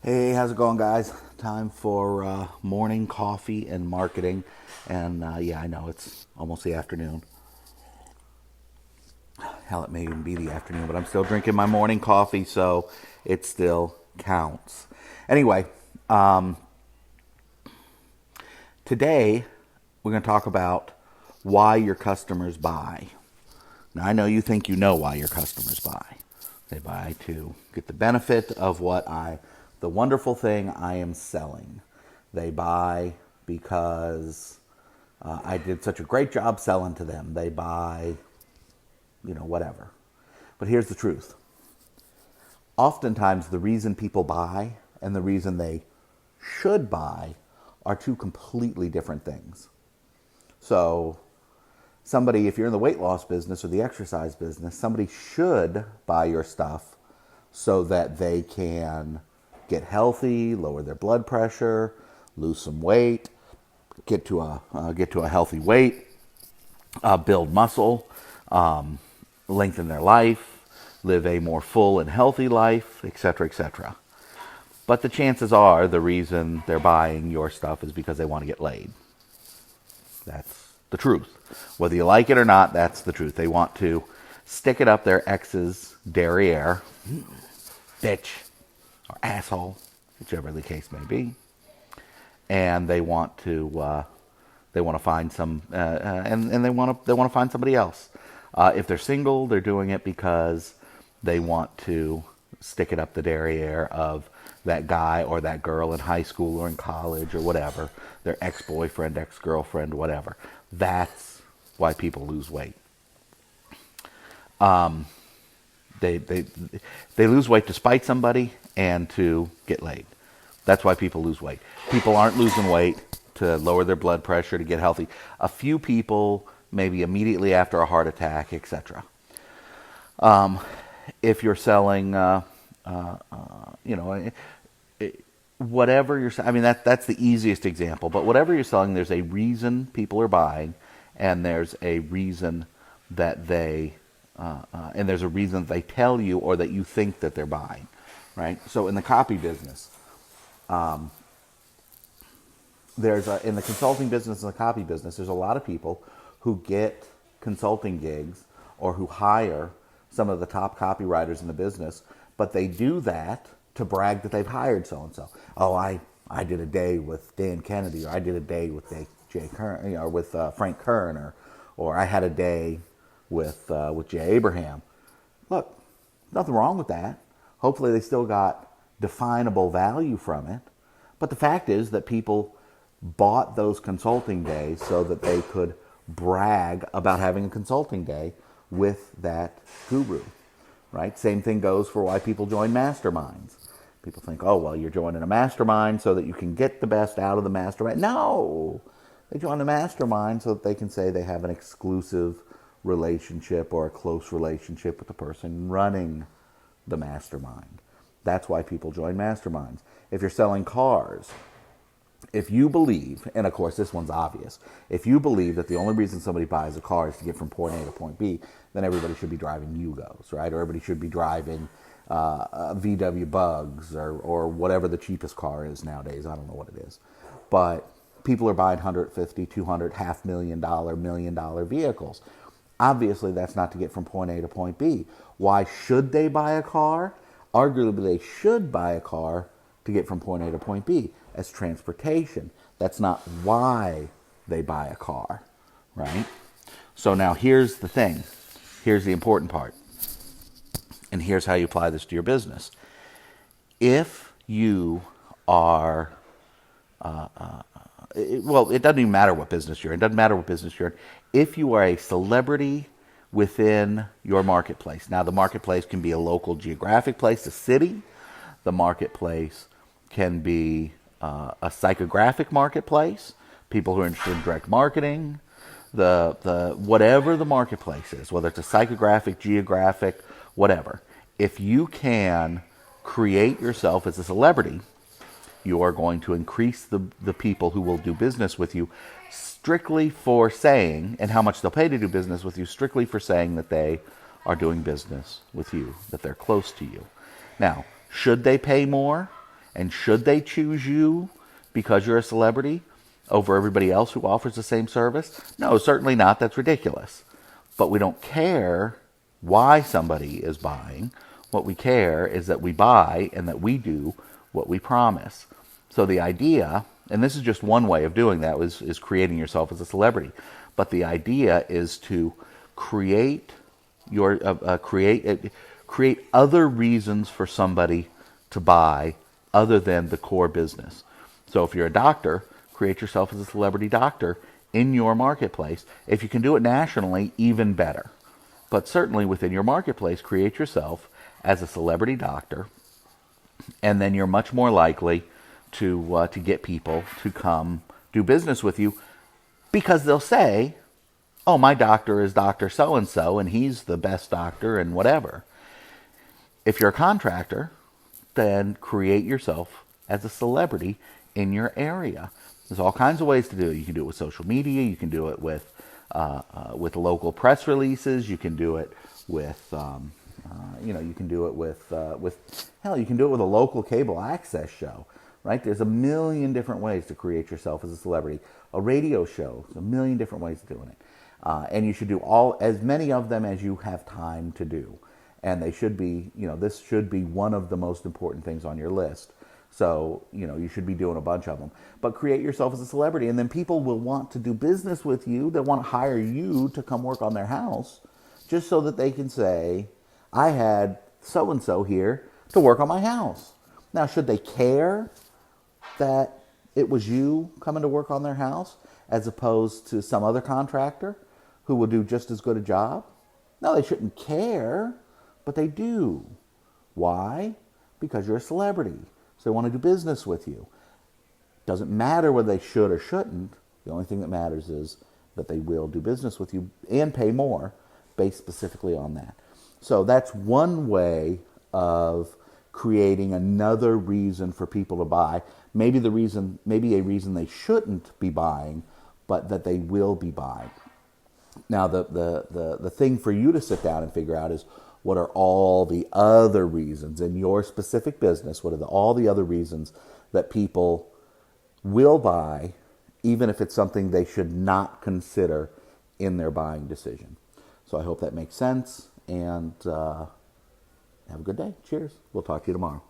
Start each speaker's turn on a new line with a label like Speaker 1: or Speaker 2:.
Speaker 1: Hey, how's it going, guys? Time for morning coffee and marketing. And yeah, I know it's almost the afternoon. Hell, it may even be the afternoon, but I'm still drinking my morning coffee, so it still counts. Anyway, today we're going to talk about why your customers buy. Now, I know you think you know why your customers buy. They buy to get the benefit of the wonderful thing I am selling. They buy because I did such a great job selling to them. They buy, whatever. But here's the truth. Oftentimes, the reason people buy and the reason they should buy are two completely different things. So, if you're in the weight loss business or the exercise business, somebody should buy your stuff so that they can get healthy, lower their blood pressure, lose some weight, get to a healthy weight, build muscle, lengthen their life, live a more full and healthy life, etc., etc. But the chances are the reason they're buying your stuff is because they want to get laid. That's the truth. Whether you like it or not, that's the truth. They want to stick it up their ex's derriere, bitch, or asshole, whichever the case may be, and they want to find and they want to find somebody else. If they're single, they're doing it because they want to stick it up the derriere of that guy or that girl in high school or in college or whatever, their ex-boyfriend, ex-girlfriend, whatever. That's why people lose weight. They lose weight to spite somebody and to get laid. That's why people lose weight. People aren't losing weight to lower their blood pressure, to get healthy. A few people, maybe immediately after a heart attack, etc. If you're selling, whatever you're selling, I mean, that's the easiest example. But whatever you're selling, there's a reason people are buying, and there's a reason that they tell you or that you think that they're buying, right? So in the copy business, in the consulting business and the copy business, there's a lot of people who get consulting gigs or who hire some of the top copywriters in the business, but they do that to brag that they've hired so-and-so. Oh, I did a day with Dan Kennedy, or I did a day with Jay Kern, or with Frank Kern, or I had a day with Jay Abraham. Look, nothing wrong with that. Hopefully they still got definable value from it. But the fact is that people bought those consulting days so that they could brag about having a consulting day with that guru, right? Same thing goes for why people join masterminds. People think, oh, well, you're joining a mastermind so that you can get the best out of the mastermind. No! They join the mastermind so that they can say they have an exclusive relationship or a close relationship with the person running the mastermind. That's why people join masterminds. If you're selling cars, if you believe, and of course this one's obvious, if you believe that the only reason somebody buys a car is to get from point A to point B, then everybody should be driving Yugos, right? Or everybody should be driving VW Bugs or whatever the cheapest car is nowadays. I don't know what it is. But people are buying $150,000, $200,000, $500,000, $1 million vehicles. Obviously, that's not to get from point A to point B. Why should they buy a car? Arguably, they should buy a car to get from point A to point B as transportation. That's not why they buy a car, right? So now here's the thing. Here's the important part. And here's how you apply this to your business. If you are, it doesn't even matter what business you're in. It doesn't matter what business you're in. If you are a celebrity within your marketplace. Now, the marketplace can be a local geographic place, a city. The marketplace can be a psychographic marketplace, people who are interested in direct marketing, the whatever the marketplace is, whether it's a psychographic, geographic, whatever. If you can create yourself as a celebrity, you are going to increase the people who will do business with you strictly for saying, and how much they'll pay to do business with you, strictly for saying that they are doing business with you, that they're close to you. Now, should they pay more And should they choose you because you're a celebrity over everybody else who offers the same service? No, certainly not. That's ridiculous. But we don't care why somebody is buying. What we care is that we buy and that we do what we promise. So the idea, and this is just one way of doing that, is creating yourself as a celebrity. But the idea is to create create other reasons for somebody to buy other than the core business. So if you're a doctor, create yourself as a celebrity doctor in your marketplace. If you can do it nationally, even better. But certainly within your marketplace, create yourself as a celebrity doctor, and then you're much more likely to get people to come do business with you, because they'll say, oh, my doctor is Dr. So-and-so, and he's the best doctor and whatever. If you're a contractor, then create yourself as a celebrity in your area. There's all kinds of ways to do it. You can do it with social media. You can do it with local press releases. You can do it with you can do it with hell, you can do it with a local cable access show, right? There's a million different ways to create yourself as a celebrity. A radio show, there's a million different ways of doing it. And you should do as many of them as you have time to do. And they should be, this should be one of the most important things on your list. So, you should be doing a bunch of them. But create yourself as a celebrity, and then people will want to do business with you. They want to hire you to come work on their house just so that they can say, I had so-and-so here to work on my house. Now, should they care that it was you coming to work on their house as opposed to some other contractor who will do just as good a job? No, they shouldn't care, but they do. Why? Because you're a celebrity. So they want to do business with you. Doesn't matter whether they should or shouldn't. The only thing that matters is that they will do business with you and pay more based specifically on that. So that's one way of creating another reason for people to buy. Maybe a reason they shouldn't be buying, but that they will be buying. Now, the thing for you to sit down and figure out is, what are all the other reasons in your specific business? What are all the other reasons that people will buy, even if it's something they should not consider in their buying decision? So I hope that makes sense, and have a good day. Cheers. We'll talk to you tomorrow.